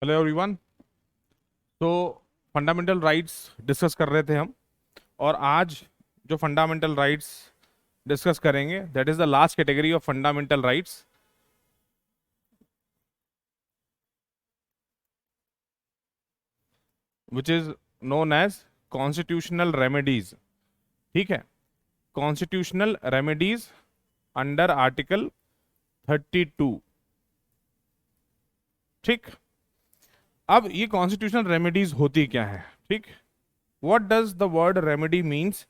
Hello everyone. तो fundamental rights discuss कर रहे थे हम, और आज जो फंडामेंटल राइट्स डिस्कस करेंगे that is the last category of fundamental rights, which is known as constitutional remedies. ठीक है, कॉन्स्टिट्यूशनल रेमेडीज अंडर आर्टिकल 32। ठीक, अब ये कॉन्स्टिट्यूशनल रेमेडीज होती क्या है? ठीक, what does the word remedy means?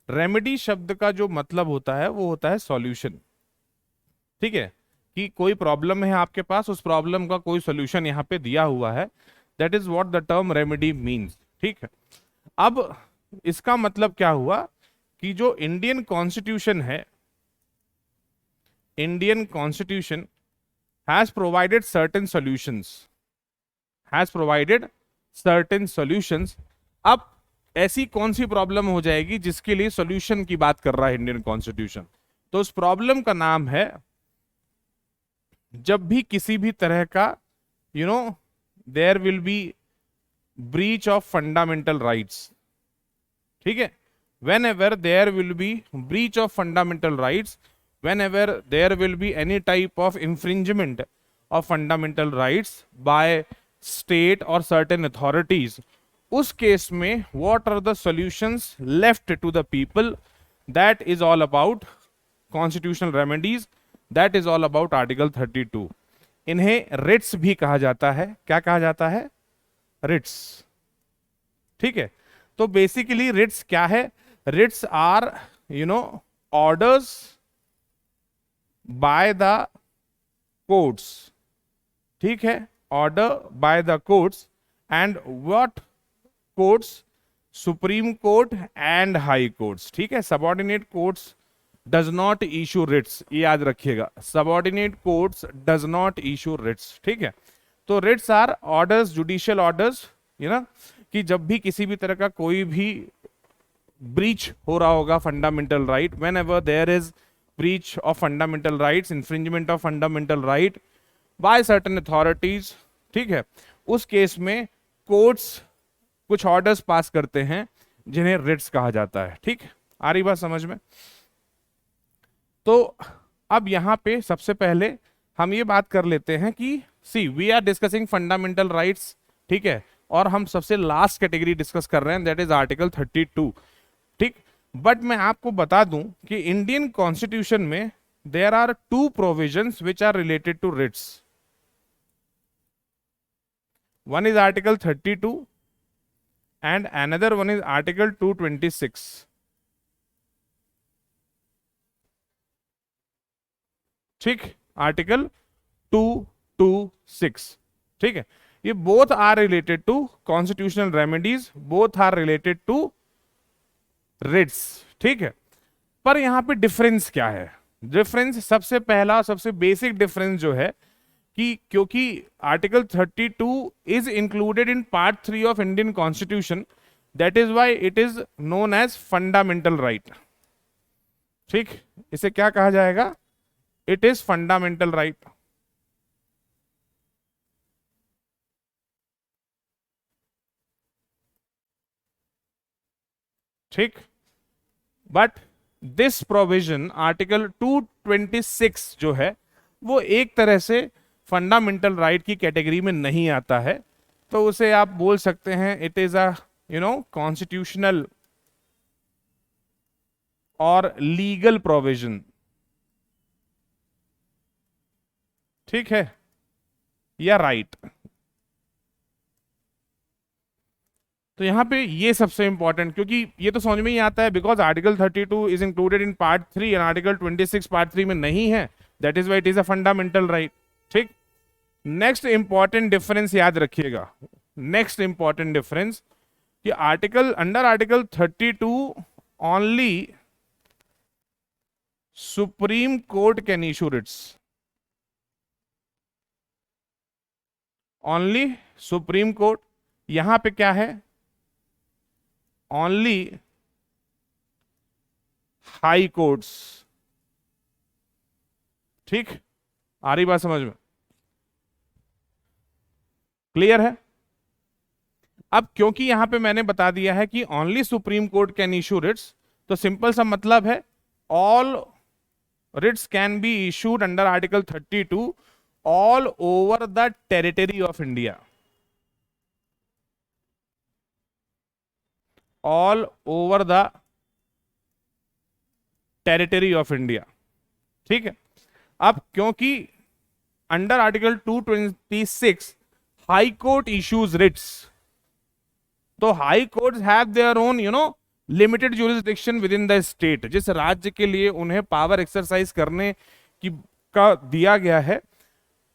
Remedy शब्द का जो मतलब होता है वो होता है सॉल्यूशन। ठीक है, कि कोई प्रॉब्लम है आपके पास, उस प्रॉब्लम का कोई सॉल्यूशन यहाँ पे दिया हुआ है, that is what the term remedy means. ठीक है, अब इसका मतलब क्या हुआ कि जो इंडियन कॉन्स्टिट्यूशन है, Indian constitution has provided certain solutions, has provided certain solutions. अब ऐसी कौन सी प्रॉब्लम हो जाएगी जिसके लिए सॉल्यूशन की बात कर रहा है इंडियन कॉन्स्टिट्यूशन? तो उस प्रॉब्लम का नाम है, जब भी किसी भी तरह का there will be breach of fundamental rights. ठीक है, whenever there will be breach of fundamental rights, whenever there will be any type of infringement of fundamental rights by state और सर्टेन अथॉरिटीज, उस case में what are the solutions left to the people? That is all about constitutional remedies, that is all about article 32। इन्हें Ritz भी कहा जाता है। क्या कहा जाता है? रिट्स। ठीक है, तो बेसिकली रिट्स क्या है? Writs are orders by the courts. ठीक है, order by the courts, and what courts? Supreme court and high courts. ठीक है, subordinate courts does not issue writs, ये याद रखिएगा, subordinate courts does not issue writs. ठीक है, तो writs are orders, judicial orders, कि जब भी किसी भी तरह का कोई भी ब्रीच हो रहा होगा fundamental right, whenever there is breach of fundamental rights, infringement of fundamental right by certain authorities, ठीक है, उस केस में कोर्ट्स कुछ ऑर्डर्स पास करते हैं जिन्हें रिट्स कहा जाता है। ठीक, आ रही बात समझ में? तो अब यहां पे सबसे पहले हम ये बात कर लेते हैं कि see we are discussing fundamental rights. ठीक है, और हम सबसे लास्ट कैटेगरी डिस्कस कर रहे हैं, दैट इज आर्टिकल 32। ठीक, बट मैं आपको बता दूं कि इंडियन कॉन्स्टिट्यूशन में there are two provisions which are related to writs. One is article 32 and another one is article 226। ठीक, आर्टिकल 226। ठीक है, ये both are related to constitutional remedies, both are related to writs. ठीक है, पर यहां पे डिफरेंस क्या है? डिफरेंस, सबसे पहला सबसे बेसिक डिफरेंस जो है कि क्योंकि article 32 is included in part 3 of Indian constitution, that is why it is known as fundamental right. ठीक, इसे क्या कहा जाएगा? It is fundamental right. ठीक, बट दिस प्रोविजन आर्टिकल 226 जो है वो एक तरह से फंडामेंटल राइट की कैटेगरी में नहीं आता है, तो उसे आप बोल सकते हैं इट इज अ कॉन्स्टिट्यूशनल और लीगल प्रोविजन। ठीक है, या राइट। तो यहां पे ये सबसे इंपॉर्टेंट, क्योंकि ये तो समझ में ही आता है, because article 32 is included in part 3 and article 26 part 3 में नहीं है, that is why it is a fundamental right. ठीक, नेक्स्ट इंपॉर्टेंट डिफरेंस याद रखिएगा, नेक्स्ट इंपॉर्टेंट डिफरेंस कि article under article 32 only supreme court can issue writs, only supreme court. यहां पे क्या है? Only high courts. ठीक, आ रही बात समझ में? क्लियर है? अब क्योंकि यहां पे मैंने बता दिया है कि only supreme court can issue writs, तो सिंपल सा मतलब है all writs can be issued under article 32 all over the territory of India, all over the territory of India. ठीक है, अब क्योंकि under article 226 high court issues writs, तो high courts have their own limited jurisdiction within the state, जिस राज्य के लिए उन्हें पावर एक्सरसाइज करने की का दिया गया है,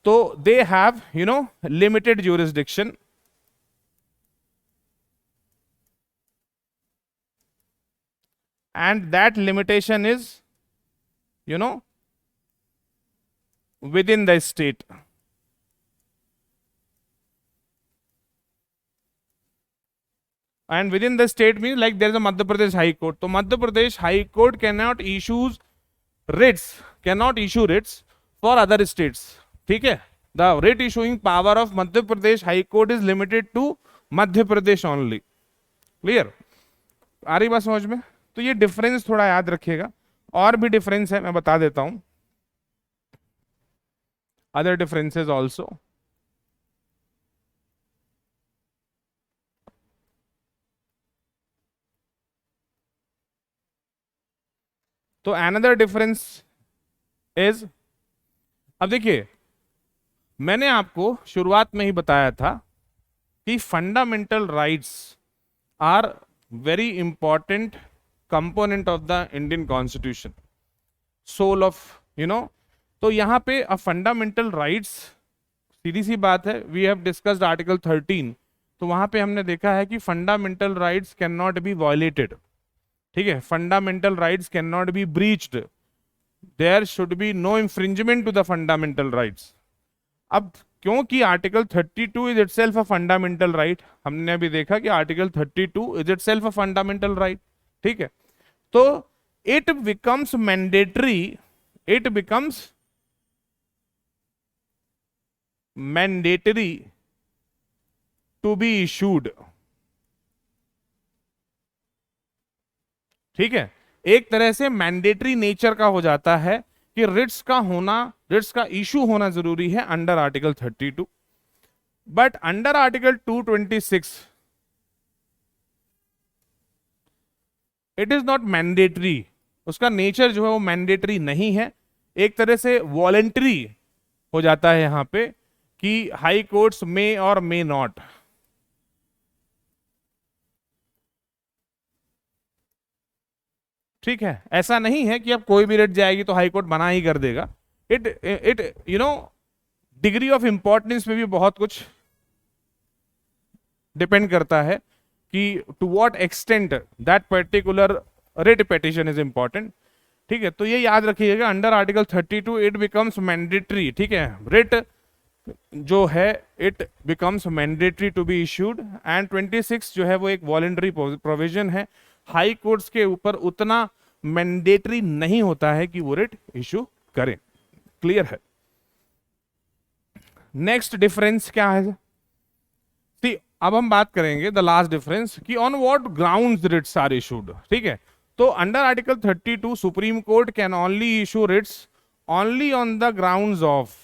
तो they have limited jurisdiction, and that limitation is within the state. And within the state means like there is a Madhya Pradesh High Court, तो Madhya Pradesh high court cannot issue writs for other states. ठीक है, the writ issuing power of Madhya Pradesh High Court is limited to Madhya Pradesh only. Clear? आ रही बात समझ में? तो ये difference थोड़ा याद रखिएगा, और भी डिफरेंस है मैं बता देता हूं, अदर डिफरेंसेस ऑल्सो। तो अनदर डिफरेंस इज, अब देखिए मैंने आपको शुरुआत में ही बताया था कि fundamental rights are very important component of the Indian constitution, soul of तो यहां पे अ फंडामेंटल राइट्स, सीधी सी बात है, वी हैव डिस्कस्ड आर्टिकल 13, तो वहां पे हमने देखा है कि fundamental rights can not be violated. ठीक है, fundamental rights can not be breached, there should be no infringement to the fundamental rights. अब क्योंकि article 32 is itself a fundamental right, हमने अभी देखा कि article 32 is itself a fundamental right. ठीक है, तो it becomes mandatory, it becomes mandatory to be issued. ठीक है, एक तरह से मैंडेटरी नेचर का हो जाता है कि रिट्स का होना, रिट्स का इशू होना जरूरी है under article 32, but under article 226 it is not mandatory, उसका नेचर जो है वो मैंडेटरी नहीं है, एक तरह से वॉलेंटरी हो जाता है यहां पे कि हाई कोर्ट्स मे और मे नॉट। ठीक है, ऐसा नहीं है कि अब कोई भी रेट जाएगी तो हाई कोर्ट मना ही कर देगा, it it degree of importance में भी बहुत कुछ डिपेंड करता है कि to what extent that particular writ petition is important. ठीक है, तो ये याद रखिएगा, under article 32 it becomes mandatory. ठीक है, रिट जो है it becomes mandatory to be issued, and 26 जो है वो एक वॉलेंटरी प्रोविजन है, हाई कोर्ट्स के ऊपर उतना मैंडेटरी नहीं होता है कि वो रिट इशू करें। क्लियर है? नेक्स्ट डिफरेंस क्या है? सी, अब हम बात करेंगे द लास्ट डिफरेंस कि on what grounds writs are issued. ठीक है, तो under article 32 supreme court can only issue writs only on the grounds of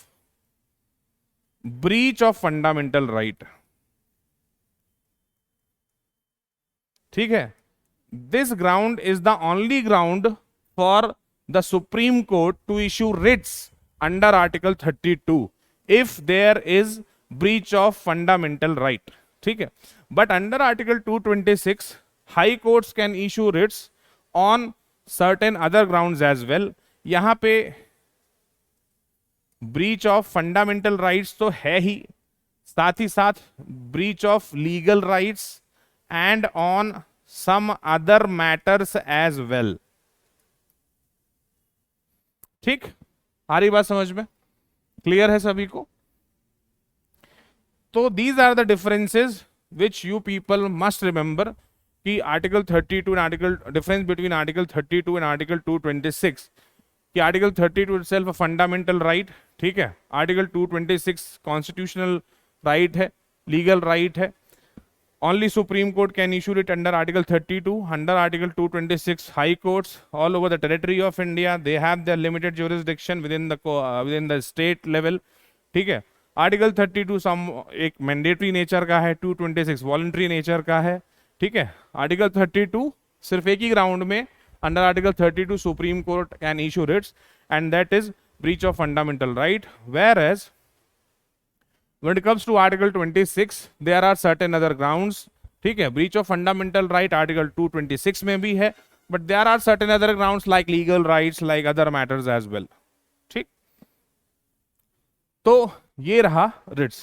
breach of fundamental right. ठीक है, this ground is the only ground for the Supreme Court to issue writs under Article 32 if there is breach of fundamental right. ठीक है, but under Article 226 high courts can issue writs on certain other grounds as well. यहां पे breach of fundamental rights तो है ही, साथ ही साथ breach of legal rights and on some other matters as well. ठीक, आ रही बात समझ में? क्लियर है सभी को? तो these are the differences which you people must remember कि article 32 and article, difference between article 32 and article 226 कि article 32 itself a fundamental right। ठीक है, आर्टिकल 226 कॉन्स्टिट्यूशनल राइट है, लीगल राइट है. Only Supreme Court can issue it under Article 32. Under Article 226, high courts all over the territory of India, they have their limited jurisdiction within the state level. ठीक है. Article 32 some एक mandatory nature का है, 226 voluntary nature का है. ठीक है. Article 32 सिर्फ एक ही ground में under Article 32 Supreme Court can issue writs, and that is breach of fundamental right. Whereas when it comes to Article 26, there are certain other grounds. ठीक है. Breach of fundamental right Article 226 में भी है, but there are certain other grounds like legal rights, like other matters as well. ठीक. तो ये रहा writs.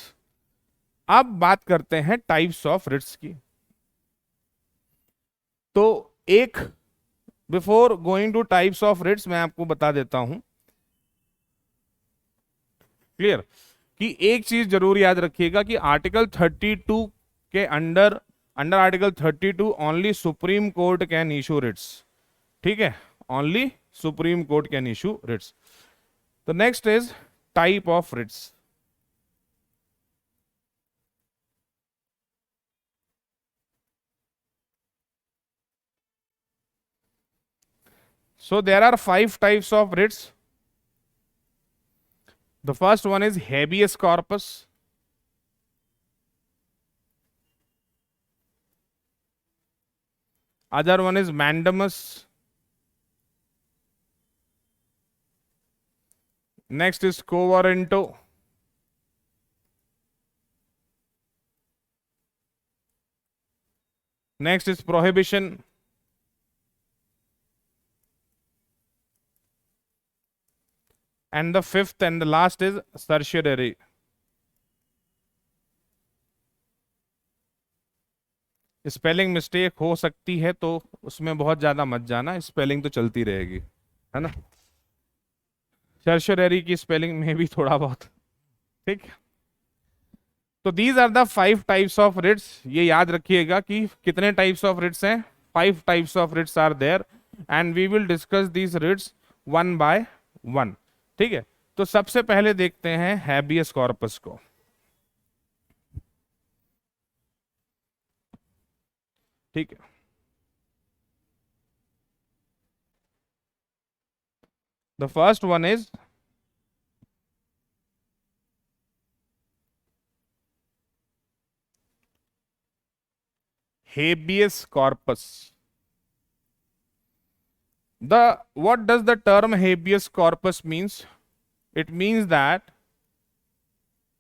अब बात करते हैं types of writs की. तो एक before going to types of writs मैं आपको बता देता हूं. क्लियर? कि एक चीज जरूर याद रखिएगा कि आर्टिकल 32 के under article 32 only supreme court can issue writs. ठीक है. Only supreme court can issue writs. तो next is type of writs. So there are 5 types of writs. The first one is habeas corpus. Other one is mandamus. Next is quo warranto. Next is prohibition. And the fifth and the last is certiorari. Spelling mistake हो सकती है तो उसमें बहुत ज्यादा मत जाना, spelling तो चलती रहेगी, है ना. certiorari की स्पेलिंग में भी थोड़ा बहुत. ठीक. तो these are the 5 types of writs. ये याद रखिएगा कि कितने टाइप्स ऑफ रिट्स हैं. 5 types of writs are there and we will discuss these writs one by one. ठीक है. तो सबसे पहले देखते हैं हैबियस कॉर्पस को. ठीक है. The first one is habeas corpus. What does the term habeas corpus means? It means that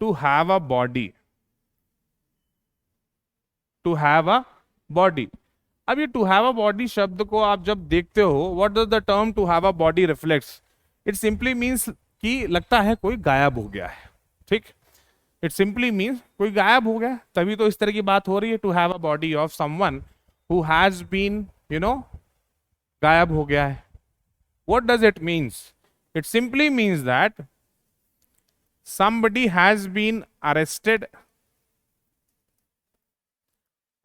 to have a body. To have a body. अब ये to have a body शब्द को आप जब देखते हो, what does the term to have a body reflects? It simply means कि लगता है कोई गायब हो गया है. ठीक. It simply means कोई गायब हो गया, तभी तो इस तरह की बात हो रही है. To have a body of someone who has been, गायब हो गया है. What does it means? It simply means that somebody has been arrested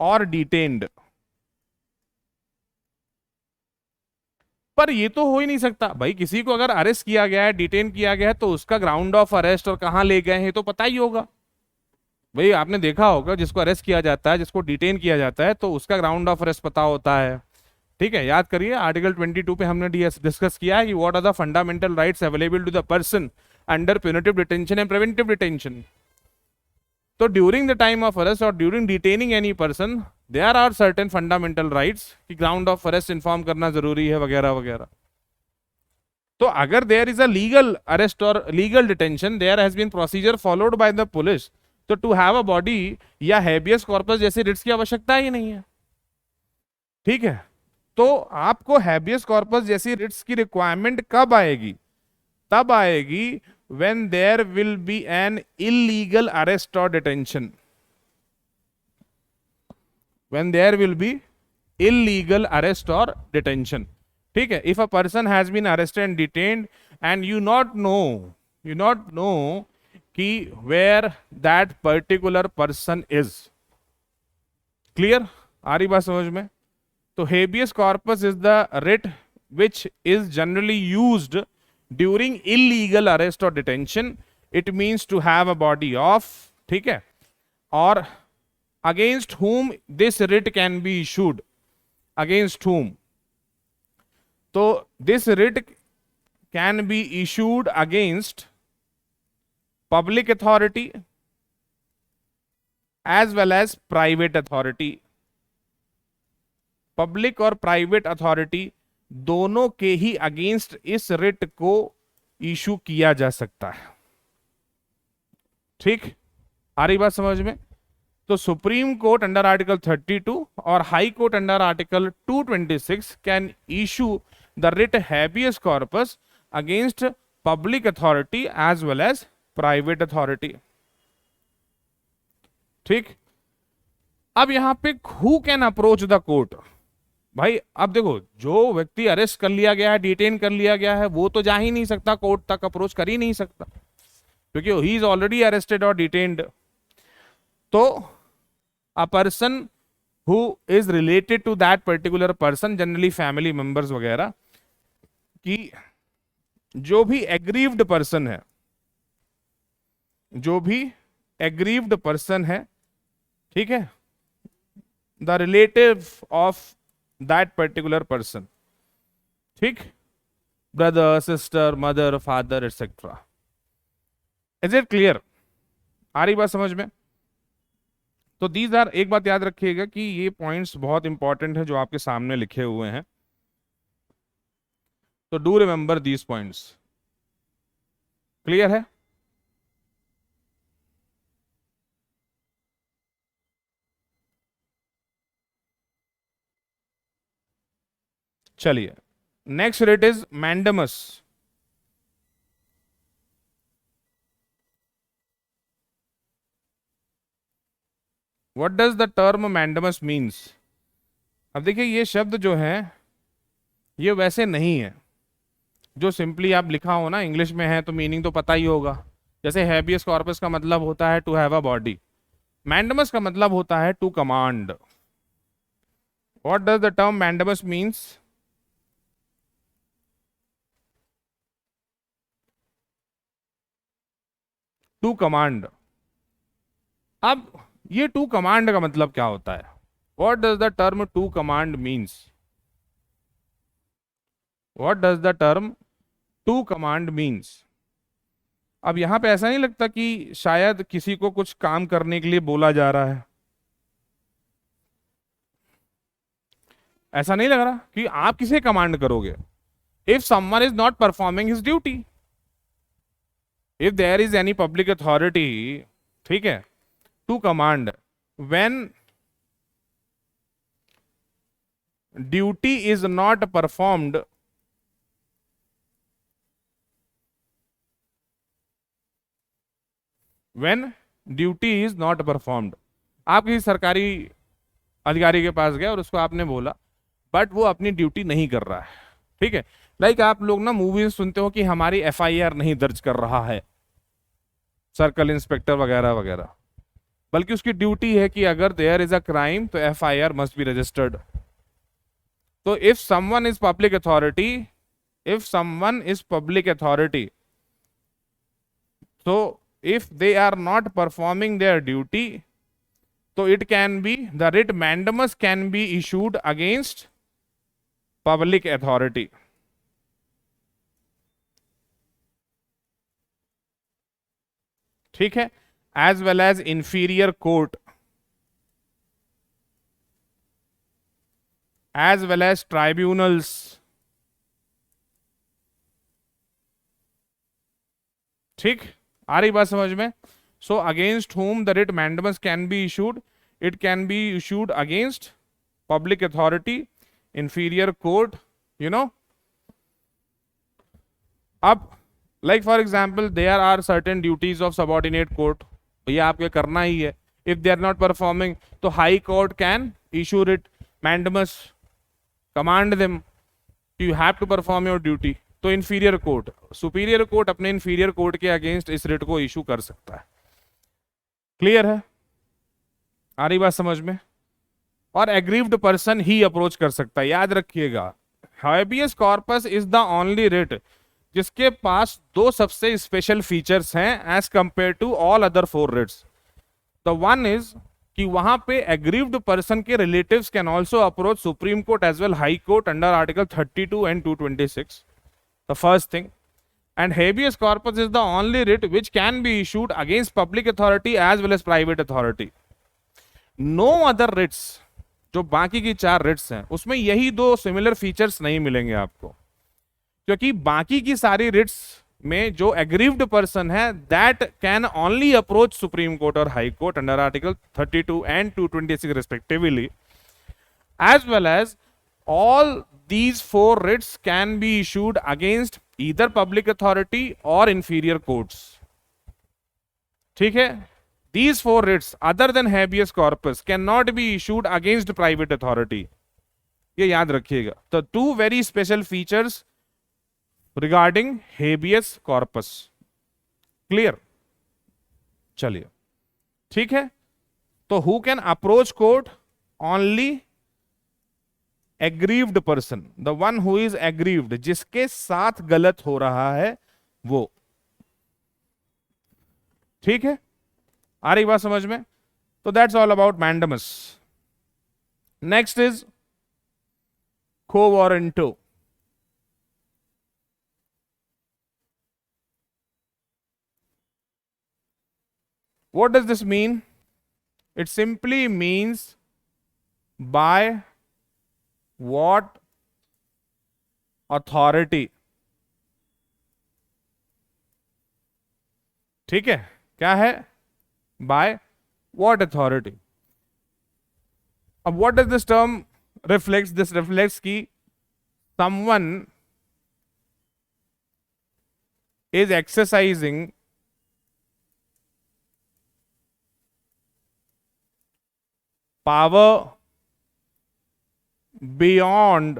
or detained. पर ये तो हो ही नहीं सकता भाई. किसी को अगर अरेस्ट किया गया है, डिटेन किया गया है, तो उसका ग्राउंड ऑफ अरेस्ट और कहां ले गए हैं तो पता ही होगा भाई. आपने देखा होगा जिसको अरेस्ट किया जाता है, जिसको डिटेन किया जाता है, तो उसका ग्राउंड ऑफ अरेस्ट पता होता है. ठीक है. याद करिए आर्टिकल 22 पे हमने डिस्कस किया है कि what are the fundamental rights available to the person under punitive detention and preventive detention. तो during the time of arrest और during detaining any person there are certain fundamental rights कि ground of arrest inform करना जरूरी है वगैरह वगैरह. तो अगर there is a legal arrest और legal detention, there has been procedure followed by the police, तो टू हैव अ बॉडी या हैबियस कॉर्पस जैसी रिट्स की आवश्यकता ही नहीं है. ठीक है. तो आपको हैबियस कॉर्पस जैसी रिट्स की रिक्वायरमेंट कब आएगी? तब आएगी when there will be an illegal arrest or detention. When there will be illegal arrest or detention. ठीक है. If a person has been arrested and detained and you not know कि where that particular person is. Clear? आ रही बात समझ में? तो habeas corpus is the writ which is generally used during illegal arrest or detention. It means to have a body of, ठीक है, और against whom this writ can be issued, against whom, तो this writ can be issued against public authority as well as private authority. Public और private authority दोनों के ही against इस writ को issue किया जा सकता है। ठीक, आ रही बात समझ में? तो सुप्रीम कोर्ट अंडर आर्टिकल 32 और high court under article 226 can issue the writ habeas corpus against public authority as well as private authority. ठीक, अब यहां पे who can approach the court? भाई अब देखो, जो व्यक्ति अरेस्ट कर लिया गया है, डिटेन कर लिया गया है, वो तो जा ही नहीं सकता कोर्ट तक, अप्रोच कर ही नहीं सकता, क्योंकि ही इज ऑलरेडी अरेस्टेड और डिटेन्ड। तो a person who is related to that particular person, generally family members वगैरह, कि जो भी एग्रीव्ड पर्सन है, जो भी एग्रीव्ड पर्सन है, ठीक है, the relative of that particular person, ठीक, brother, sister, mother, father et cetera. Is it clear? आ रही बात समझ में? तो दीज आर, एक बात याद रखिएगा कि ये पॉइंट्स बहुत इंपॉर्टेंट है जो आपके सामने लिखे हुए हैं, तो do remember these points. Clear है? चलिए, next writ is mandamus. What does the term mandamus means? अब देखिए, ये शब्द जो है ये वैसे नहीं है जो सिंपली आप लिखा हो ना, इंग्लिश में है तो मीनिंग तो पता ही होगा। जैसे हैबियस कॉर्पस का मतलब होता है to have a body, mandamus का मतलब होता है to command. What does the term mandamus means? To command. अब ये टू कमांड का मतलब क्या होता है? What does the term to command means? What does the term to command means? अब यहां पे ऐसा नहीं लगता कि शायद किसी को कुछ काम करने के लिए बोला जा रहा है? ऐसा नहीं लग रहा कि आप किसे कमांड करोगे? If someone is not performing his duty, if there is any public authority, ठीक है, to command when duty is not performed, when duty is not performed. आप किसी सरकारी अधिकारी के पास गए और उसको आपने बोला, बट वो अपनी ड्यूटी नहीं कर रहा है, ठीक है। लाइक आप लोग ना मूवीज सुनते हो कि हमारी एफआईआर नहीं दर्ज कर रहा है सर्कल इंस्पेक्टर वगैरह वगैरह, बल्कि उसकी ड्यूटी है कि अगर देयर इज अ क्राइम तो एफआईआर मस्ट बी रजिस्टर्ड। तो if someone is public authority, if someone is public authority, so if they are not performing their duty, so it can be, the writ mandamus can be issued against public authority। ठीक है, as well as inferior court, as well as tribunals। ठीक, आ रही बात समझ में? So against whom the writ mandamus can be issued, it can be issued against public authority, inferior court, you know। अब like for example there are certain duties of subordinate court, ये आपके करना ही है। if they are not performing, तो high court can issue writ mandamus, command them, you have to perform your duty। तो inferior court, superior court अपने inferior court के against इस writ को इशू कर सकता है। क्लियर है? आ रही बात समझ में? और एग्रीव्ड पर्सन ही अप्रोच कर सकता है। याद रखिएगा, habeas corpus is the only writ जिसके पास दो सबसे स्पेशल फीचर्स हैं as compared to all other 4 writs. The one is कि वहां पे एग्रीव्ड पर्सन के relatives can also approach Supreme Court as well high court under article 32 and 226, the first thing. And habeas corpus is the only writ which can be issued against public authority as well as private authority. No other writs, जो बाकी की 4 writs हैं उसमें यही 2 similar features नहीं मिलेंगे आपको, क्योंकि बाकी की सारी writs में जो aggrieved person है that can only approach Supreme Court or High Court under Article 32 and 226 respectively, as well as all these 4 writs can be issued against either public authority or inferior courts. ठीक है, these 4 writs other than habeas corpus cannot be issued against private authority. ये याद रखिएगा. The 2 very special features regarding habeas corpus. Clear? चलिए, ठीक है. तो who can approach court? Only aggrieved person, the one who is aggrieved, जिसके साथ गलत हो रहा है वो. ठीक है, आ रही बात समझ में? तो that's all about mandamus. Next is को warranto. What does this mean? It simply means by what authority. ठीक है, क्या है? by what authority. अब what does this term reflects? This reflects कि someone is exercising power beyond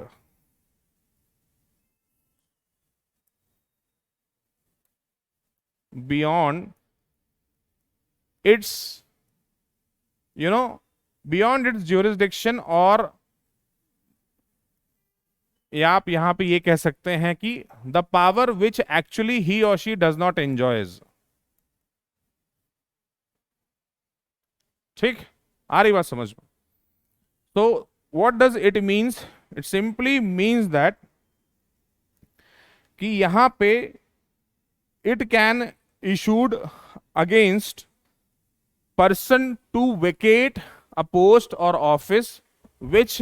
its, beyond its jurisdiction, और या आप यहां पे ये कह सकते हैं कि द पावर विच एक्चुअली ही और शी डज नॉट एंजॉयज. ठीक, आ रही बात समझ में? तो what does it means? It simply means that कि यहां पे it can issued against person to vacate a post or office which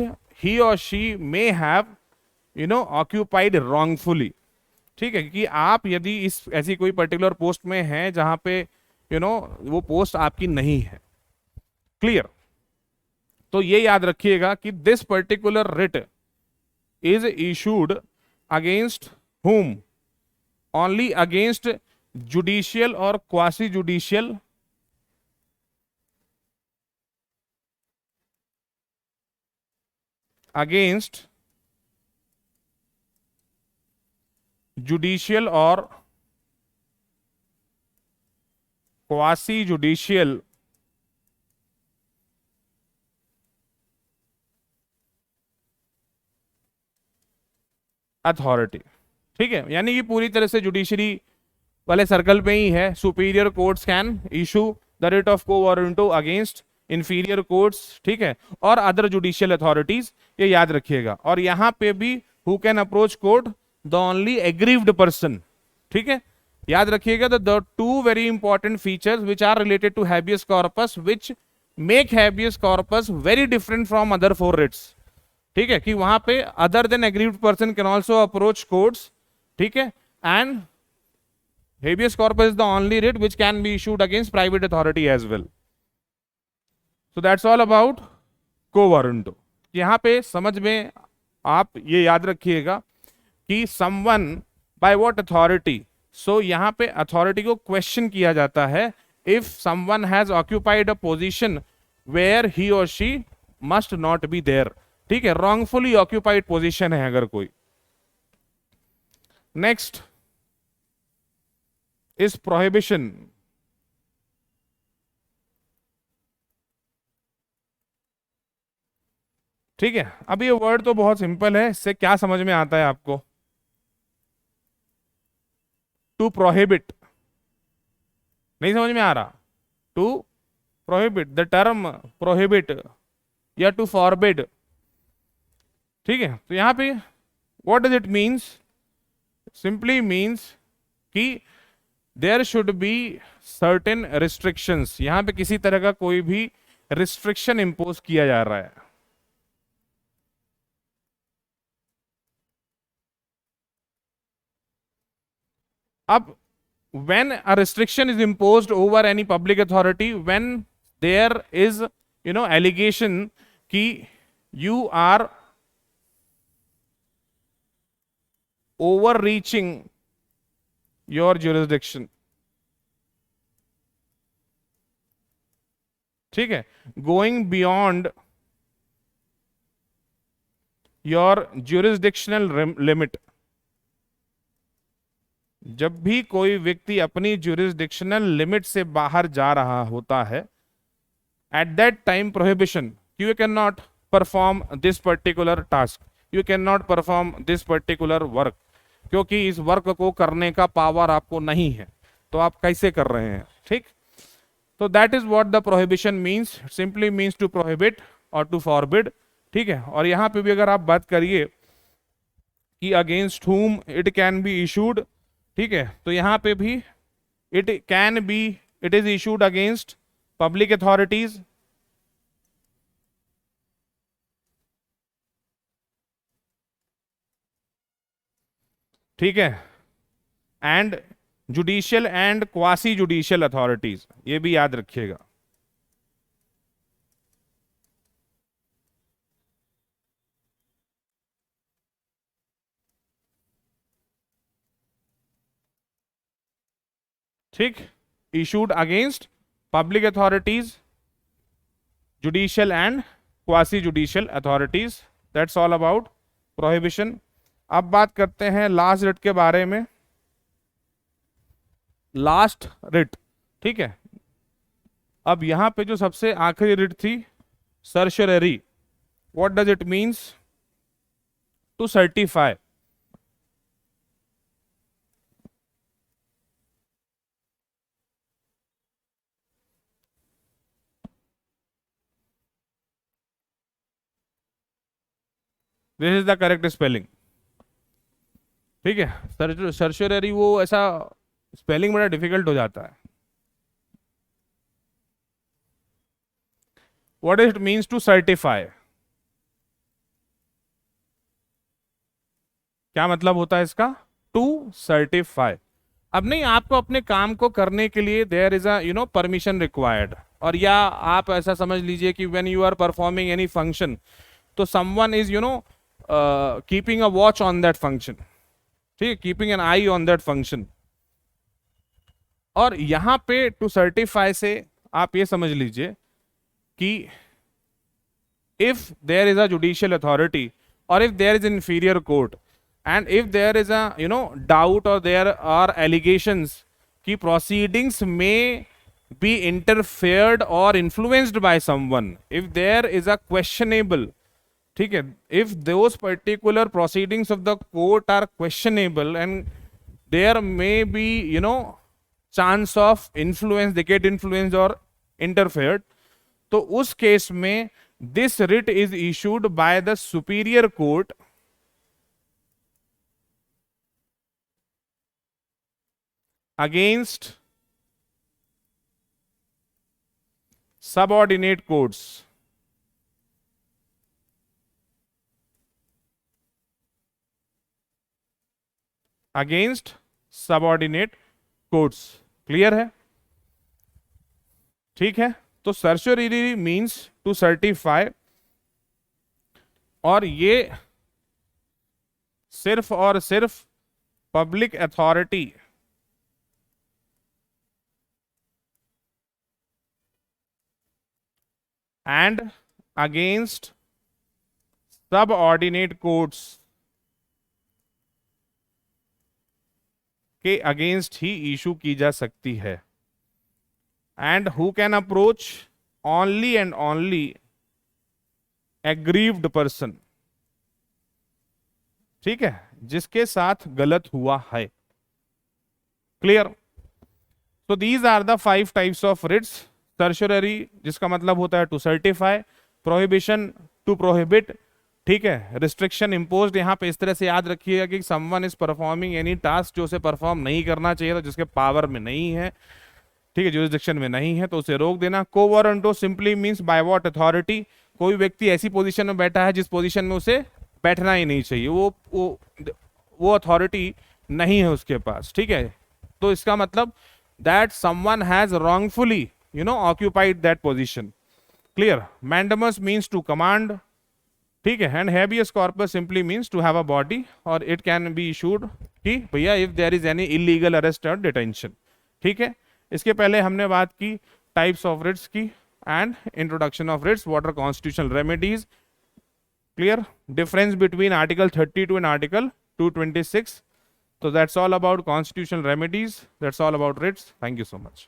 he or she may have occupied wrongfully. ठीक है, कि आप यदि इस ऐसी कोई पर्टिकुलर पोस्ट में हैं जहां पे वो पोस्ट आपकी नहीं है. क्लियर? तो ये याद रखिएगा कि this particular writ is issued against whom? Only against judicial और क्वासी जुडिशियल अगेंस्ट जुडिशियल और क्वासी जुडिशियल अथॉरिटी. ठीक है, यानी कि पूरी तरह से जुडिशरी वाले सर्कल पे ही है. Superior courts can issue the writ of को वारंटो अगेंस्ट इंफीरियर कोर्ट्स. ठीक है, और अदर जुडिशियल अथॉरिटीज, ये याद रखिएगा. और यहां पे भी who can approach court? The only aggrieved person. ठीक है, याद रखिएगा the 2 very important features which are related to habeas corpus which make habeas corpus very different from other 4 writs. ठीक है, कि वहां पे other than aggrieved person can also approach courts. ठीक है, and habeas corpus is the only writ which can be issued against private authority as well. So that's all about quo warranto. यहां पे समझ में आप ये याद रखिएगा कि someone by what authority. So यहां पे authority को क्वेश्चन किया जाता है if someone has occupied a position where he or she must not be there. ठीक है, wrongfully occupied position है अगर कोई. Next is prohibition. ठीक है, अब ये वर्ड तो बहुत सिंपल है, इससे क्या समझ में आता है आपको? टू प्रोहिबिट नहीं समझ में आ रहा? To prohibit, the term prohibit या टू फॉरबिड, ठीक है। तो यहाँ पे what does it means, simply means कि there should be certain restrictions, यहां पे किसी तरह का कोई भी रिस्ट्रिक्शन इंपोज किया जा रहा है। अब when a restriction is imposed over any public authority, when there is allegation कि you are overreaching your jurisdiction, ठीक है, going beyond your jurisdictional limit, जब भी कोई व्यक्ति अपनी jurisdictional लिमिट से बाहर जा रहा होता है, at that time prohibition, you cannot perform this particular task, you cannot perform this particular work, क्योंकि इस वर्क को करने का पावर आपको नहीं है, तो आप कैसे कर रहे हैं, ठीक। तो that is what the prohibition means, simply means to prohibit और टू फॉरबिड, ठीक है। और यहां पे भी अगर आप बात करिए कि against whom it can be issued, ठीक है, तो यहां पे भी it can be, it is issued against public authorities, ठीक है, and judicial and quasi judicial authorities, ये भी याद रखिएगा। ठीक, issued against public authorities, judicial and quasi judicial authorities, that's all about prohibition. अब बात करते हैं लास्ट रिट के बारे में, लास्ट रिट, ठीक है। अब यहां पे जो सबसे आखिरी रिट थी, certiorari, what does it means, to certify, this is the correct spelling, ठीक है। सर्शररी वो ऐसा स्पेलिंग बड़ा डिफिकल्ट हो जाता है। What it means to certify, क्या मतलब होता है इसका, टू सर्टिफाई। अब नहीं, आपको अपने काम को करने के लिए there is a permission required, और या आप ऐसा समझ लीजिए कि when you are performing any function, तो someone is keeping a watch on that function, ठीक है, keeping an eye on that function. और यहां पे टू सर्टिफाई से आप ये समझ लीजिए कि if there is a judicial authority, और if there is an inferior court, and if there is a doubt, or there are allegations कि proceedings may be interfered or influenced by someone, if there is a questionable, ठीक है, if those particular proceedings of the court are questionable and there may be chance of influence, they get influenced or interfered, तो उस case में this writ is issued by the superior court against subordinate courts, against subordinate courts, clear है, ठीक है। तो सर्शररी means to certify, और ये सिर्फ और सिर्फ public authority and against subordinate courts के अगेंस्ट ही इशू की जा सकती है, and who can approach, only and only aggrieved person, ठीक है, जिसके साथ गलत हुआ है, clear. So these are the 5 types of writs. Certiorari जिसका मतलब होता है to certify, prohibition to prohibit, ठीक है। रिस्ट्रिक्शन इम्पोज्ड, यहाँ पे इस तरह से याद रखिएगा कि someone is performing any task जो उसे परफॉर्म नहीं करना चाहिए था, जिसके पावर में नहीं है, ठीक है, जुरिस्डिक्शन में नहीं है, तो उसे रोक देना। को warranto simply means by what authority, कोई व्यक्ति ऐसी पोजीशन में बैठा है जिस पोजीशन में उसे बैठना ही नहीं चाहिए, वो अथॉरिटी नहीं है उसके पास, ठीक है। तो इसका मतलब that someone has wrongfully occupied that position, clear। mandamus means to command, ठीक है। And habeas corpus simply means to have a body, और it can be issued कि भैया if there is any illegal arrest or detention, ठीक है। इसके पहले हमने बात की टाइप्स ऑफ रिट्स की and introduction of writs, what are constitutional remedies, clear. Difference between article 32 and article 226। So that's all about constitutional remedies. That's all about writs. Thank you so much.